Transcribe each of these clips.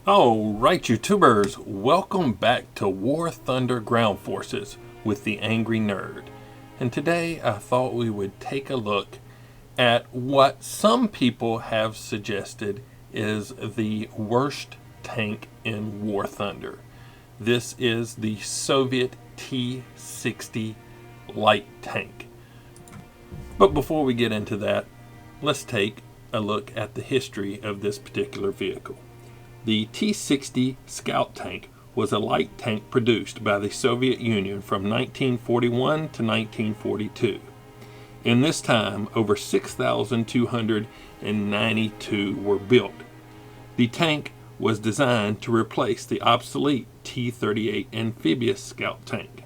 Alright YouTubers, welcome back to War Thunder Ground Forces with the Angry Nerd. And today I thought we would take a look at what some people have suggested is the worst tank in War Thunder. This is the Soviet T-60 light tank. But before we get into that, let's take a look at the history of this particular vehicle. The T-60 Scout tank was a light tank produced by the Soviet Union from 1941 to 1942. In this time, over 6,292 were built. The tank was designed to replace the obsolete T-38 amphibious Scout tank.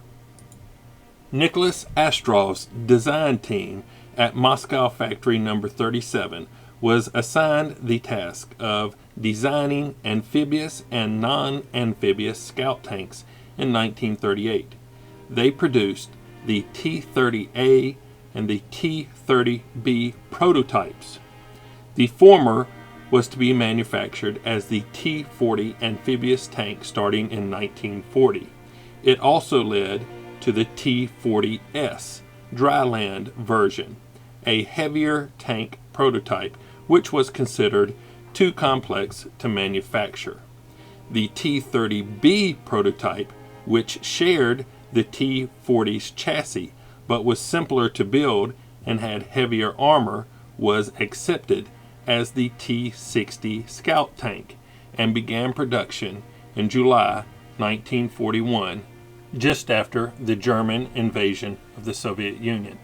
Nicholas Astrov's design team at Moscow Factory No. 37 was assigned the task of designing amphibious and non-amphibious Scout tanks in 1938. They produced the T-30A and the T-30B prototypes. The former was to be manufactured as the T-40 amphibious tank starting in 1940. It also led to the T-40S dryland version, a heavier tank prototype which was considered too complex to manufacture. The T-30B prototype, which shared the T-40's chassis but was simpler to build and had heavier armor, was accepted as the T-60 Scout tank and began production in July 1941, just after the German invasion of the Soviet Union.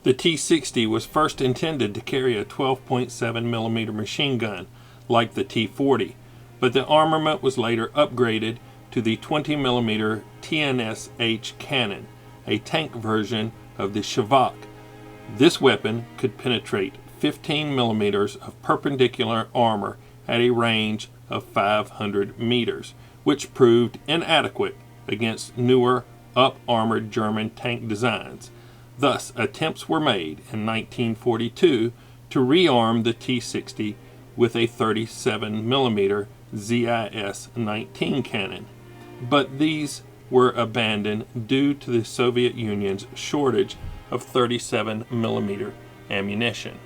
The T-60 was first intended to carry a 12.7mm machine gun like the T-40, but the armament was later upgraded to the 20mm TNS-H cannon, a tank version of the Shavak. This weapon could penetrate 15mm of perpendicular armor at a range of 500 meters, which proved inadequate against newer, up-armored German tank designs. Thus, attempts were made in 1942 to rearm the T-60 with a 37mm ZIS-19 cannon, but these were abandoned due to the Soviet Union's shortage of 37mm ammunition.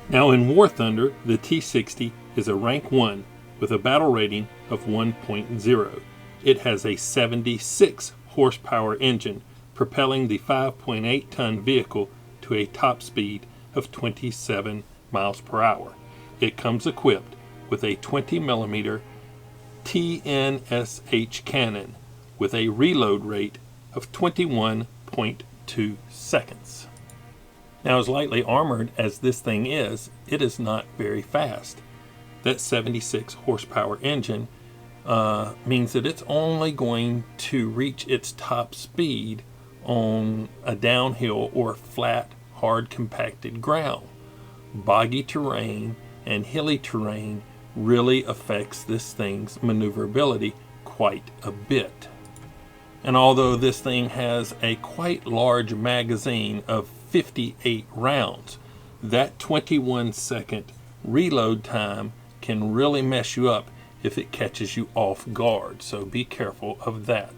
Now in War Thunder, the T-60 is a rank 1 with a battle rating of 1.0. It has a 76 horsepower engine, propelling the 5.8-ton vehicle to a top speed of 27 miles per hour. It comes equipped with a 20mm TNS-H cannon with a reload rate of 21.2 seconds. Now, as lightly armored as this thing is, it is not very fast. That 76 horsepower engine means that it's only going to reach its top speed on a downhill or flat, hard compacted ground. Boggy terrain and hilly terrain really affects this thing's maneuverability quite a bit. And although this thing has a quite large magazine of 58 rounds, that 21-second reload time can really mess you up if it catches you off guard, so be careful of that.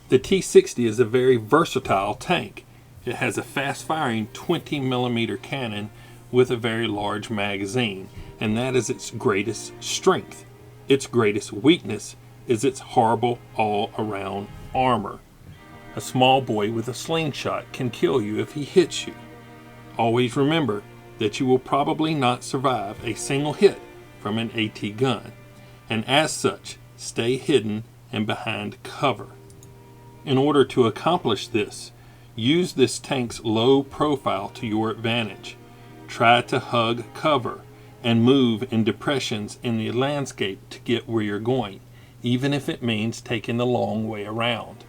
The T-60 is a very versatile tank. It has a fast-firing 20mm cannon with a very large magazine, and that is its greatest strength. Its greatest weakness is its horrible all-around armor. A small boy with a slingshot can kill you if he hits you. Always remember that you will probably not survive a single hit from an AT gun, and as such, stay hidden and behind cover. In order to accomplish this, use this tank's low profile to your advantage. try to hug cover and move in depressions in the landscape to get where you're going, even if it means taking the long way around.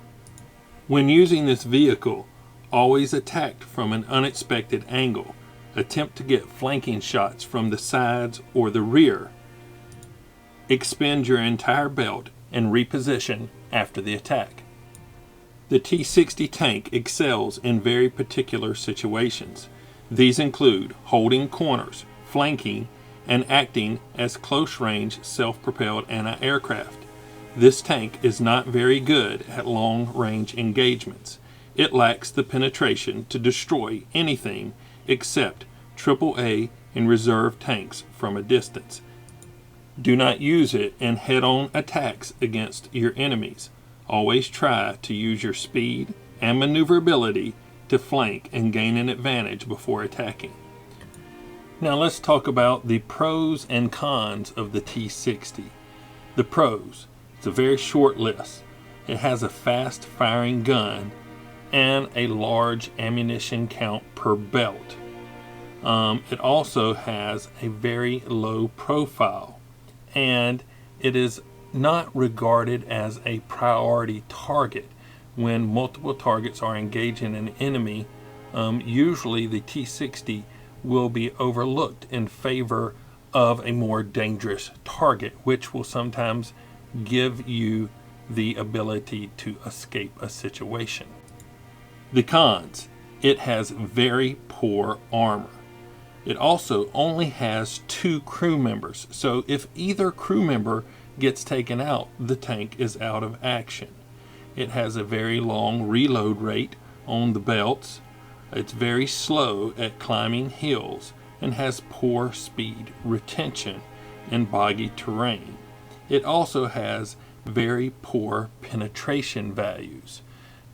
When using this vehicle, always attack from an unexpected angle. Attempt to get flanking shots from the sides or the rear. Expend your entire belt and reposition after the attack. The T-60 tank excels in very particular situations. These include holding corners, flanking, and acting as close-range self-propelled anti-aircraft. This tank is not very good at long-range engagements. It lacks the penetration to destroy anything except AAA and reserve tanks from a distance. Do not use it in head-on attacks against your enemies. Always try to use your speed and maneuverability to flank and gain an advantage before attacking. Now let's talk about the pros and cons of the T-60. The pros: it's a very short list. It has a fast firing gun and a large ammunition count per belt. It also has a very low profile, and it is not regarded as a priority target. When multiple targets are engaging an enemy, usually the T-60 will be overlooked in favor of a more dangerous target, which will sometimes give you the ability to escape a situation. The cons: it has very poor armor. It also only has 2 crew members, so if either crew member gets taken out, the tank is out of action. It has a very long reload rate on the belts. It's very slow at climbing hills and has poor speed retention in boggy terrain. It also has very poor penetration values.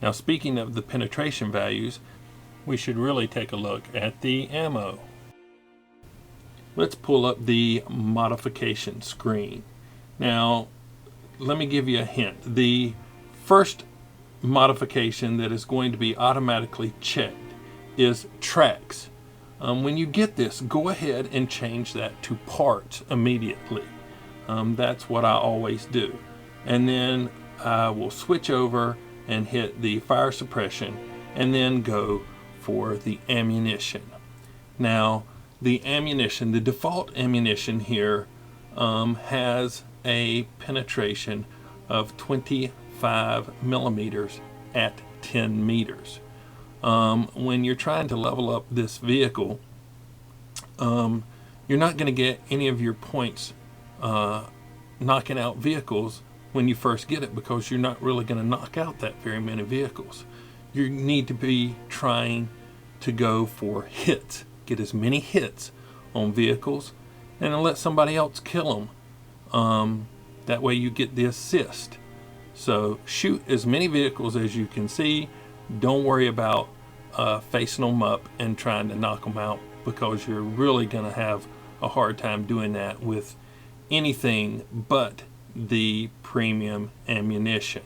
Now, speaking of the penetration values, we should really take a look at the ammo. Let's pull up the modification screen. Now, let me give you a hint. The first modification that is going to be automatically checked is tracks. When you get this, go ahead and change that to parts immediately. That's what I always do. And then I will switch over and hit the fire suppression and then go for the ammunition. Now, the ammunition, the default ammunition here has a penetration of 25 millimeters at 10 meters. When you're trying to level up this vehicle, you're not going to get any of your points knocking out vehicles when you first get it, because you're not really going to knock out that very many vehicles. You need to be trying to go for hits, get as many hits on vehicles, and then let somebody else kill them. That way you get the assist. So shoot as many vehicles as you can see. Don't worry about facing them up and trying to knock them out, because you're really going to have a hard time doing that with anything but the premium ammunition.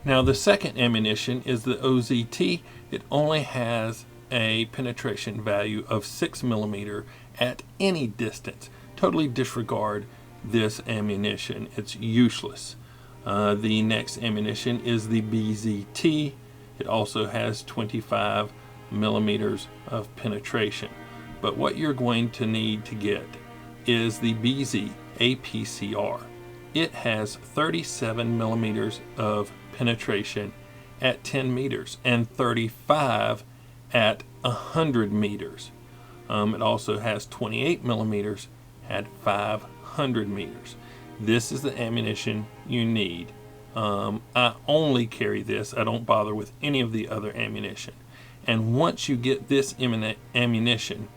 Now, the second ammunition is the OZT. It only has a penetration value of 6 millimeter at any distance. Totally disregard this ammunition. It's useless. The next ammunition is the BZT. It also has 25 millimeters of penetration. But what you're going to need to get is the BZ APCR. It has 37 millimeters of penetration at 10 meters and 35 at 100 meters. It also has 28 millimeters at 500 meters. This is the ammunition you need. I only carry this. I don't bother with any of the other ammunition. And once you get this ammunition,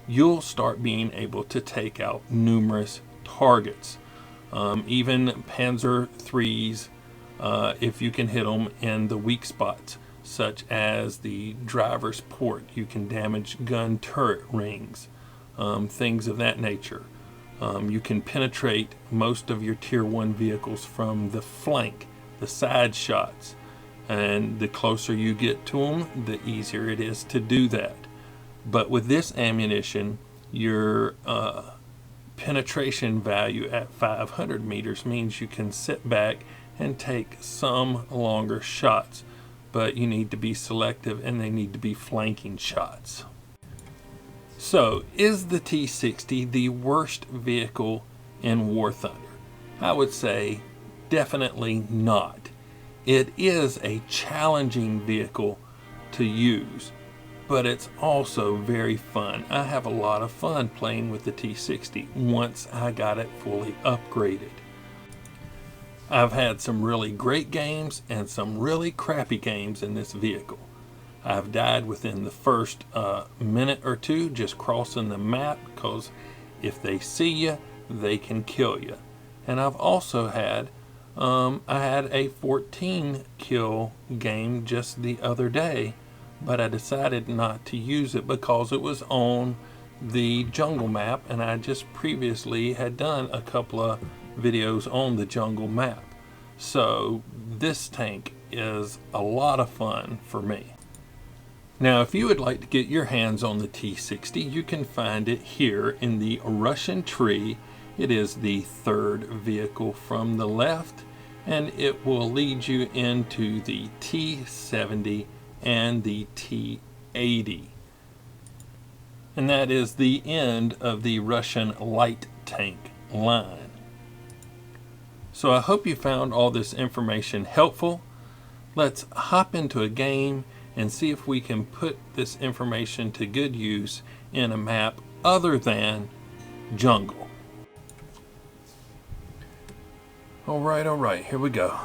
you'll start being able to take out numerous targets. Even Panzer IIIs, if you can hit them in the weak spots, such as the driver's port, you can damage gun turret rings, things of that nature. You can penetrate most of your Tier 1 vehicles from the flank, the side shots, and the closer you get to them, the easier it is to do that. But with this ammunition, your penetration value at 500 meters means you can sit back and take some longer shots, but you need to be selective and they need to be flanking shots. So, is the T-60 the worst vehicle in War Thunder? I would say definitely not. It is a challenging vehicle to use, but it's also very fun. I have a lot of fun playing with the T-60 once I got it fully upgraded. I've had some really great games and some really crappy games in this vehicle. I've died within the first minute or two just crossing the map, because if they see you, they can kill you. And I've also had, I had a 14 kill game just the other day, but I decided not to use it because it was on the jungle map, and I just previously had done a couple of videos on the jungle map. So this tank is a lot of fun for me. Now, if you would like to get your hands on the T-60, you can find it here in the Russian tree. It is the third vehicle from the left, and it will lead you into the T-70 and the T-80. And that is the end of the Russian light tank line. So I hope you found all this information helpful. Let's hop into a game and see if we can put this information to good use in a map other than jungle. All right, here we go.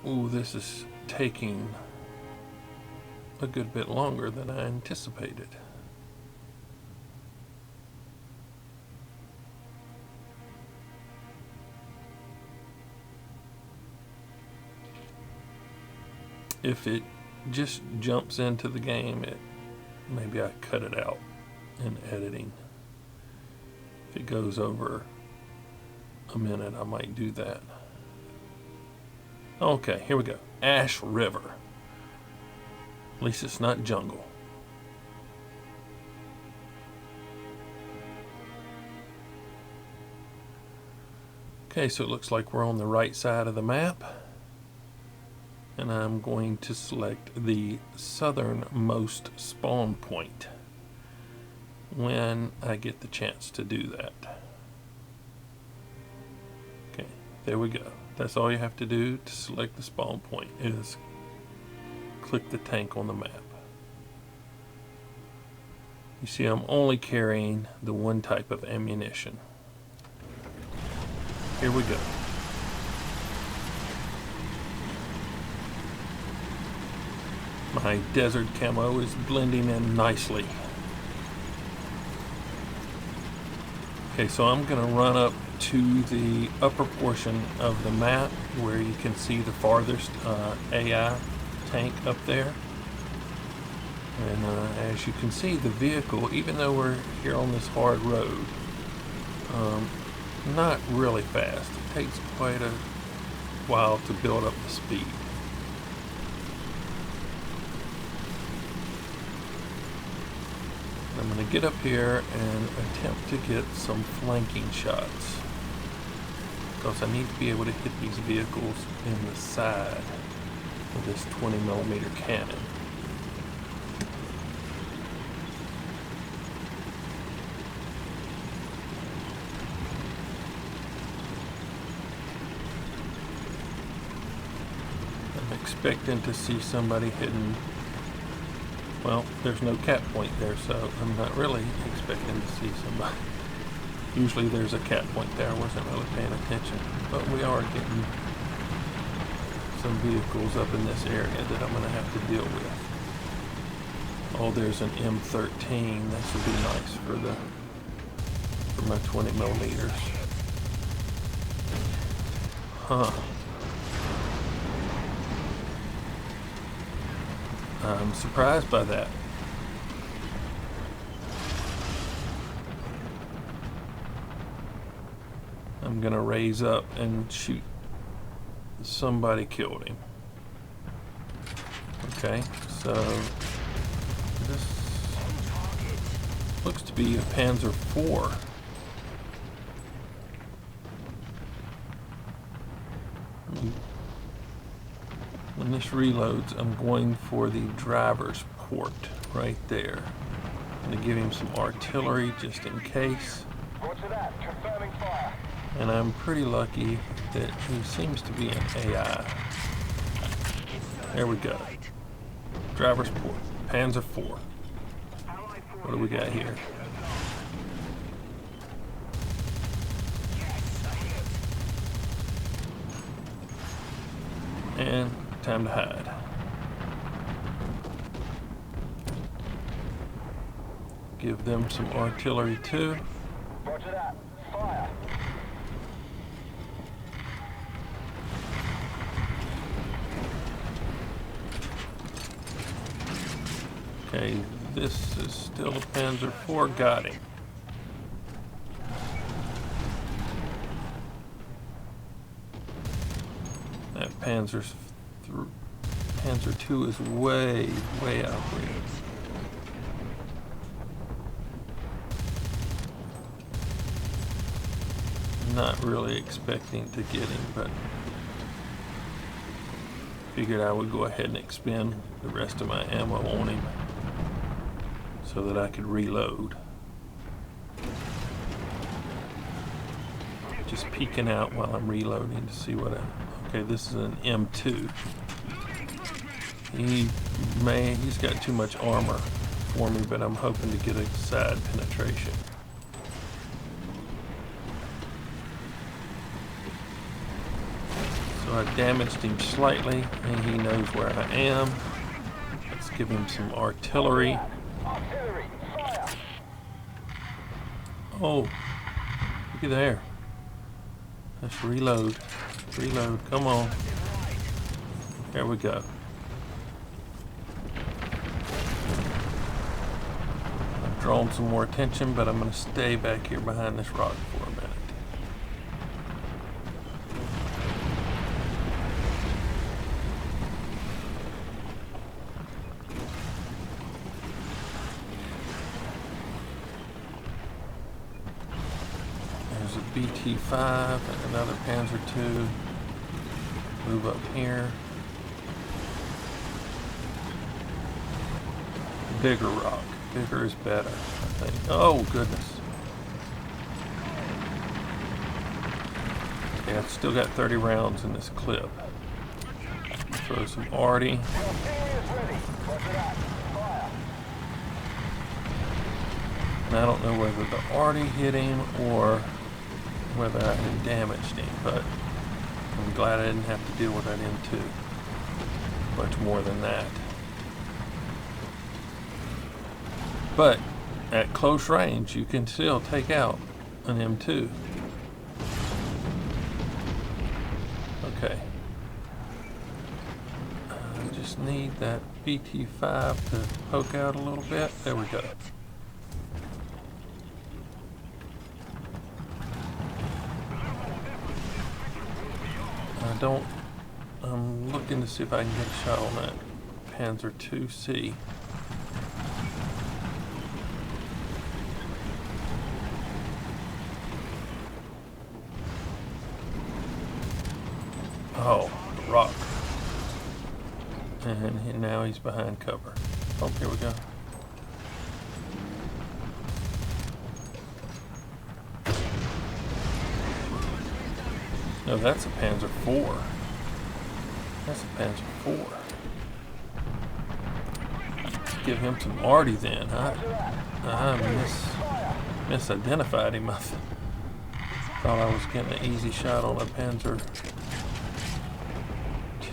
Ooh, this is taking a good bit longer than I anticipated. If it just jumps into the game, maybe I cut it out in editing. If it goes over a minute, I might do that. Okay, here we go. Ash River. At least it's not jungle. Okay, so it looks like we're on the right side of the map. And I'm going to select the southernmost spawn point when I get the chance to do that. Okay, there we go. That's all you have to do to select the spawn point, is click the tank on the map. You see, I'm only carrying the one type of ammunition. Here we go. My desert camo is blending in nicely. Okay, so I'm going to run up to the upper portion of the map where you can see the farthest AI tank up there. And as you can see, the vehicle, even though we're here on this hard road, not really fast. It takes quite a while to build up the speed. I'm going to get up here and attempt to get some flanking shots, because I need to be able to hit these vehicles in the side with this 20mm cannon. I'm expecting to see somebody hitting. Well, there's no cap point there, so I'm not really expecting to see somebody. Usually there's a cap point there. I wasn't really paying attention. But we are getting some vehicles up in this area that I'm going to have to deal with. Oh, there's an M13. This would be nice for my 20mm. Huh. I'm surprised by that. I'm gonna raise up and shoot. Somebody killed him. Okay, so this looks to be a Panzer IV. When this reloads, I'm going for the driver's port right there. I'm going to give him some artillery just in case. And I'm pretty lucky that he seems to be an AI. There we go. Driver's port. Panzer IV. What do we got here? And time to hide. Give them some artillery too. Roger that. Fire. Okay, this is still a Panzer IV. Got him. That Panzer II is way out there. Not really expecting to get him, but figured I would go ahead and expend the rest of my ammo on him so that I could reload. Just peeking out while I'm reloading to see what okay, this is an M2. He's got too much armor for me, but I'm hoping to get a side penetration. So I damaged him slightly, and he knows where I am. Let's give him some artillery. Oh, looky there. Let's reload. Reload, come on. There we go. I've drawn some more attention, but I'm going to stay back here behind this rock for a minute. There's a BT-5 and another Panzer II. Move up here. Bigger rock. Bigger is better, I think. Oh, goodness. Okay, I've still got 30 rounds in this clip. Throw some arty. And I don't know whether the arty hit him or whether I had damaged him, but I'm glad I didn't have to deal with that M2. Much more than that. But at close range, you can still take out an M2. Okay. I just need that BT-5 to poke out a little bit. There we go. I'm looking to see if I can get a shot on that Panzer II-C. Oh, the rock. And now he's behind cover. Oh, here we go. No, that's a Panzer IV. That's a Panzer IV. Give him some arty then. I misidentified him. I thought I was getting an easy shot on a Panzer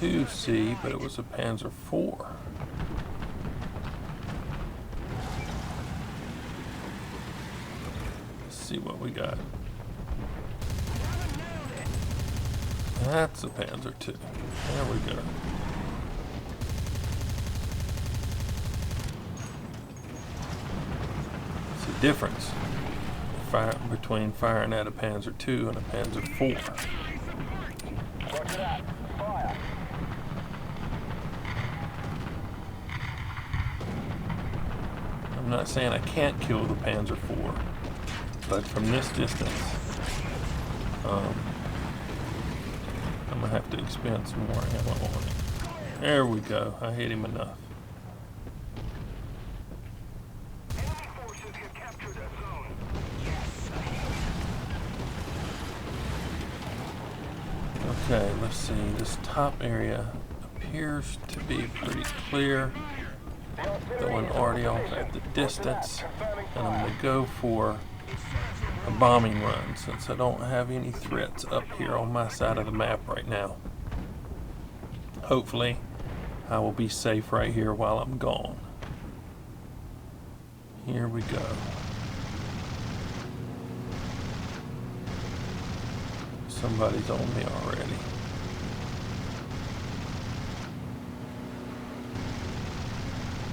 II-C, but it was a Panzer IV. Let's see what we got. That's a Panzer II. There we go. difference between firing at a Panzer II and a Panzer IV. Roger that. Fire. I'm not saying I can't kill the Panzer IV, but from this distance, I'm gonna have to expend some more ammo on it. There we go. I hit him enough. Okay, let's see. This top area appears to be pretty clear. Going already off at the distance, and I'm going to go for a bombing run since I don't have any threats up here on my side of the map right now. Hopefully, I will be safe right here while I'm gone. Here we go. Somebody's on me already.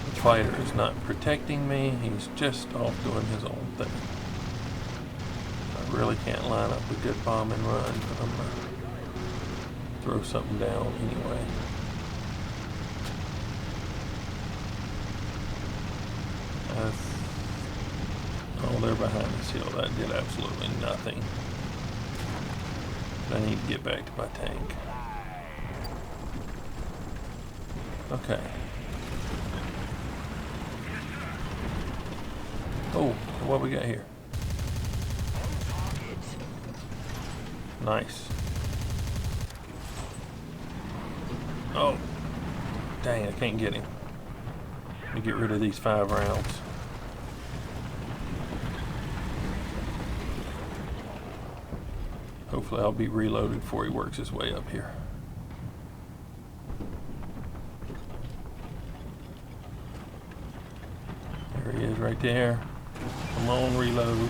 The fighter is not protecting me. He's just off doing his own thing. I really can't line up a good bomb and run, but I'm going to throw something down anyway. Oh, they're behind this hill. That did absolutely nothing. I need to get back to my tank. Okay. Oh, what we got here? Nice. Oh, dang, I can't get him. Let me get rid of these 5 rounds. Hopefully I'll be reloaded before he works his way up here. There he is right there. Come on, reload.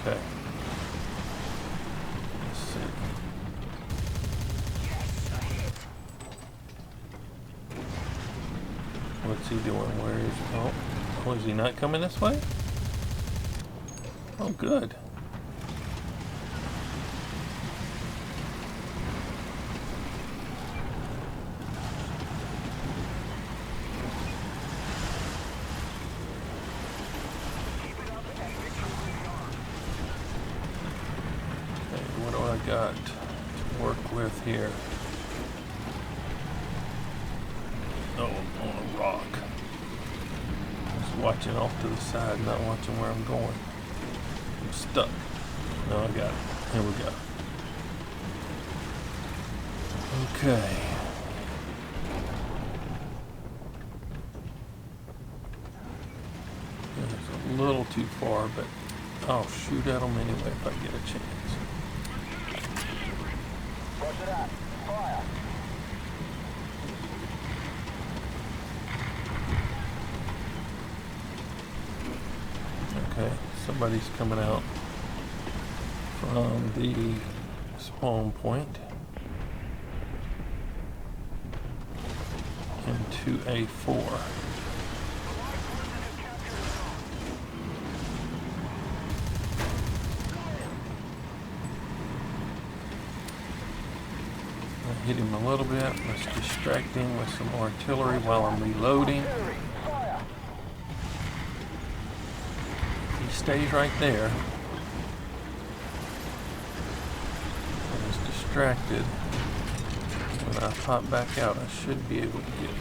Okay. Let's see. What's he doing? Where is he? Oh, is he not coming this way? Oh, good. Okay, what do I got to work with here? Oh, I'm on a rock. Just watching off to the side, not watching where I'm going. I'm stuck. No, I got it. Here we go. Okay. It's a little too far, but I'll shoot at them anyway if I get a chance. Roger that. Fire. Okay, somebody's coming out from the spawn point into A4. I hit him a little bit. Let's distract him with some artillery while I'm reloading. He stays right there. I was distracted. When I pop back out, I should be able to get him.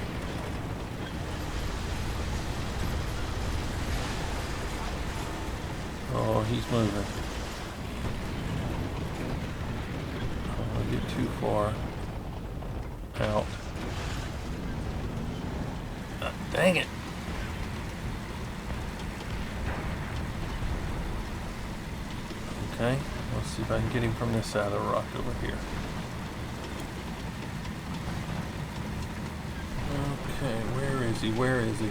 Oh, he's moving. I don't want to get too far out. Ah, dang it. Okay, let's see if I can get him from this side of the rock over here. Okay, where is he? Where is he?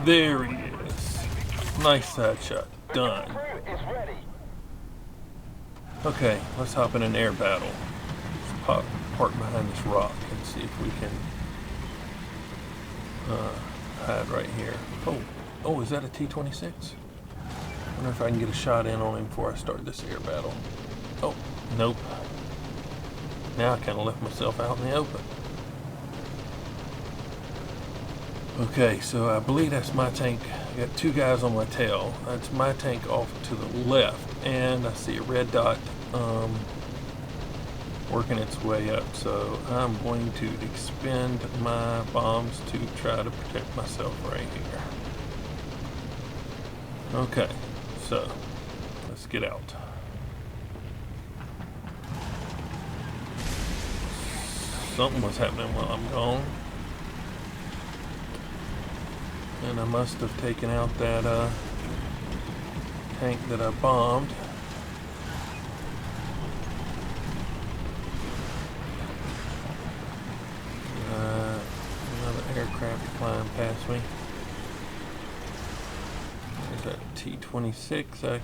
There he is. Nice side shot. Done. Crew is ready. Okay, let's hop in an air battle. Let's park behind this rock and Let's see if we can hide right here. Oh, is that a T-26? Wonder if I can get a shot in on him before I start this air battle. Oh, nope. Now I kind of left myself out in the open. Okay, so I believe that's my tank. I got two guys on my tail. That's my tank off to the left, and I see a red dot working its way up. So I'm going to expend my bombs to try to protect myself right here. Okay, so let's get out. Something was happening while I'm gone. And I must have taken out that tank that I bombed. Another aircraft flying past me. There's that T-26.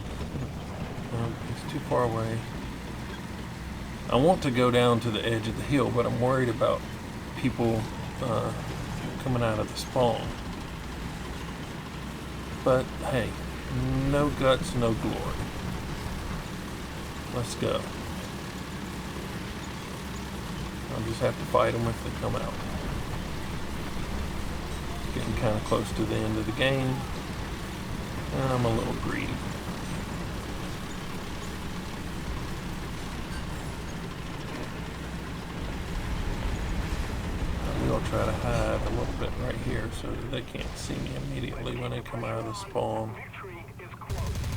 It's too far away. I want to go down to the edge of the hill, but I'm worried about people coming out of the spawn. But hey, no guts, no glory. Let's go. I'll just have to fight them if they come out. Getting kind of close to the end of the game, and I'm a little greedy. I'll try to hide a little bit right here so that they can't see me immediately when they come out of the spawn.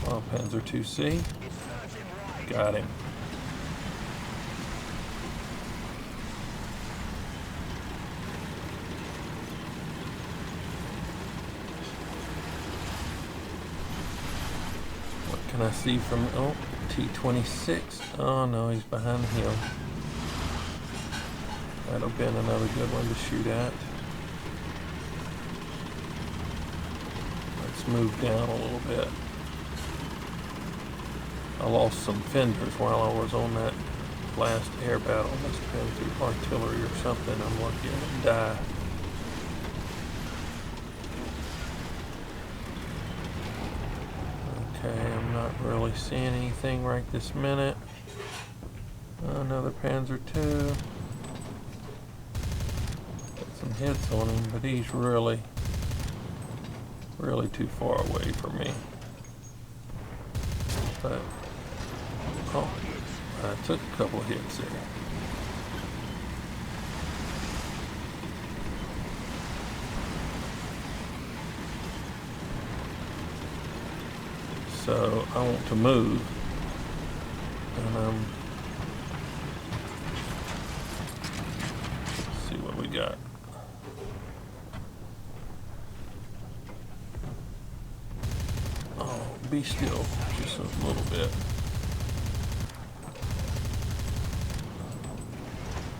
Oh, Panzer 2C. Got him. What can I see from... Oh, T-26. Oh no, he's behind the hill. That'll have been another good one to shoot at. Let's move down a little bit. I lost some fenders while I was on that last air battle. Must have been through artillery or something. I'm lucky I didn't die. Okay, I'm not really seeing anything right this minute. Another Panzer II. Some hits on him, but he's really too far away from me. But oh, I took a couple of hits there. So I want to move, and let's see what we got. Be still just a little bit.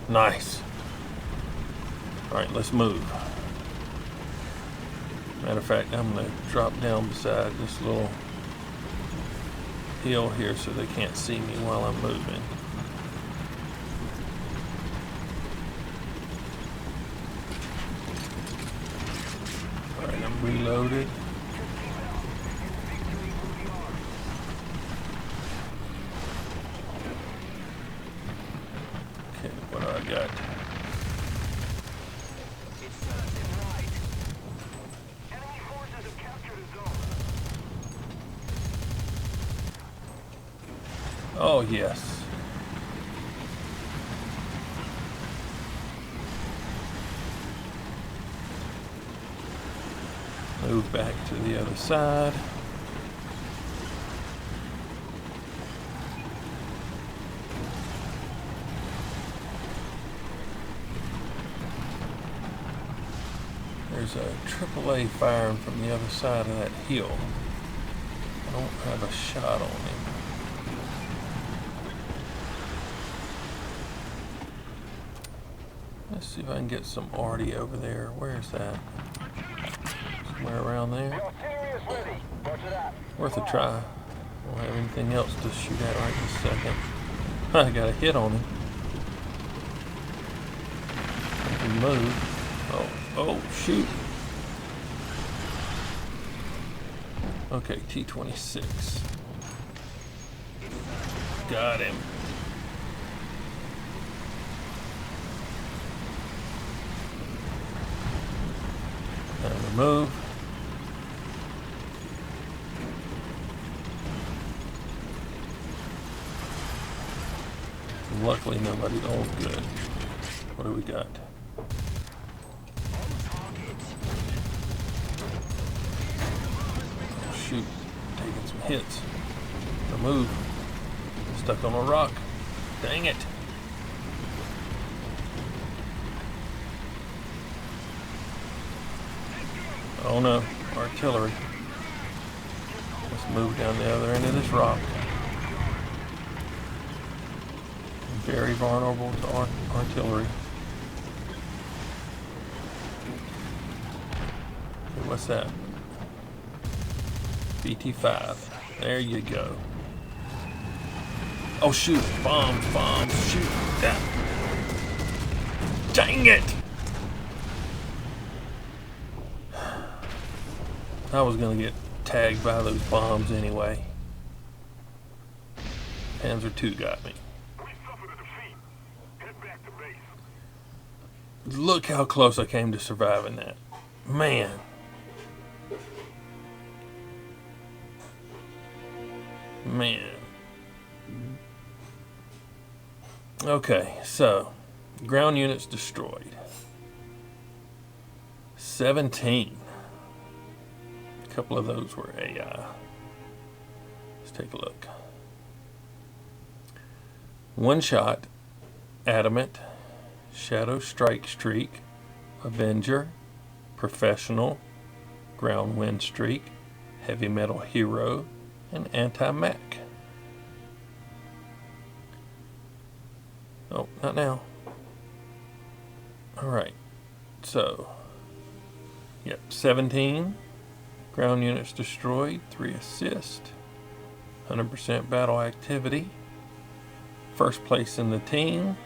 Nice. All right, let's move. Matter of fact, I'm going to drop down beside this little hill here so they can't see me while I'm moving. All right, I'm reloaded. Oh, yes. Move back to the other side. There's a AAA firing from the other side of that hill. I don't have a shot on him. Let's see if I can get some arty over there. Where's that? Somewhere around there. Worth a try. I don't have anything else to shoot at right this second. I got a hit on him. Move. Oh, shoot. Okay, T-26. Got him. Time to move. Luckily, nobody. Oh, good. What do we got? Oh, shoot. Taking some hits. The move. Stuck on a rock. Dang it. Oh no. Artillery. Let's move down the other end of this rock. Very vulnerable to artillery. Okay, what's that? BT-5. There you go. Oh shoot! Bombs! Shoot! That. Dang it! I was gonna get tagged by those bombs anyway. Panzer II got me. Look how close I came to surviving that. Man. Okay, so ground units destroyed. 17. A couple of those were AI. Let's take a look. One shot, Adamant, Shadow Strike Streak, Avenger, Professional, Ground Wind Streak, Heavy Metal Hero, and Anti-Mech. Oh, not now. Alright, so, yep, 17 ground units destroyed, 3 assists, 100% battle activity, first place in the team,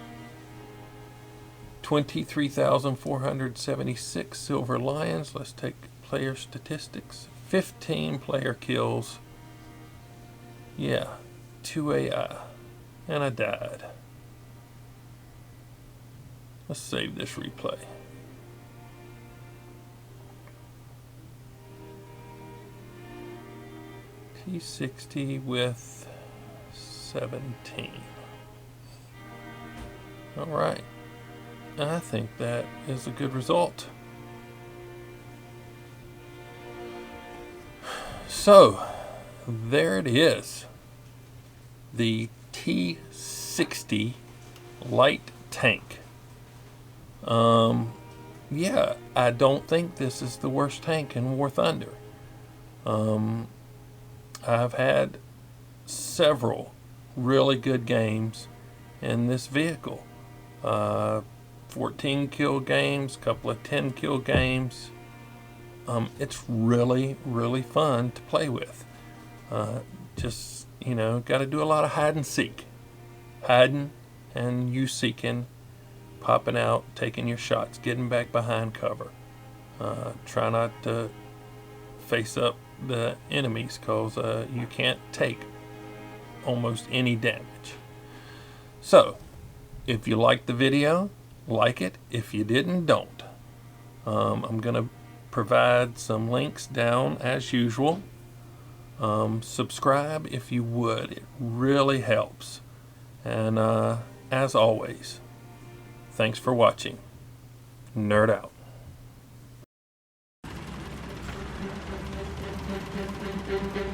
23,476 Silver Lions. Let's take player statistics. 15 player kills. Yeah, 2 AI. And I died. Let's save this replay. T-60 with 17. All right. I think that is a good result. So, there it is. The T-60 light tank. Yeah, I don't think this is the worst tank in War Thunder. I've had several really good games in this vehicle. 14 kill games, couple of 10 kill games. It's really, really fun to play with. Just, you know, got to do a lot of hide and seek. Hiding and you seeking, popping out, taking your shots, getting back behind cover. Try not to face up the enemies because you can't take almost any damage. So, if you liked the video, like it. If you didn't, don't. I'm going to provide some links down as usual. Subscribe if you would. It really helps. And as always, thanks for watching. Nerd out. Thank you.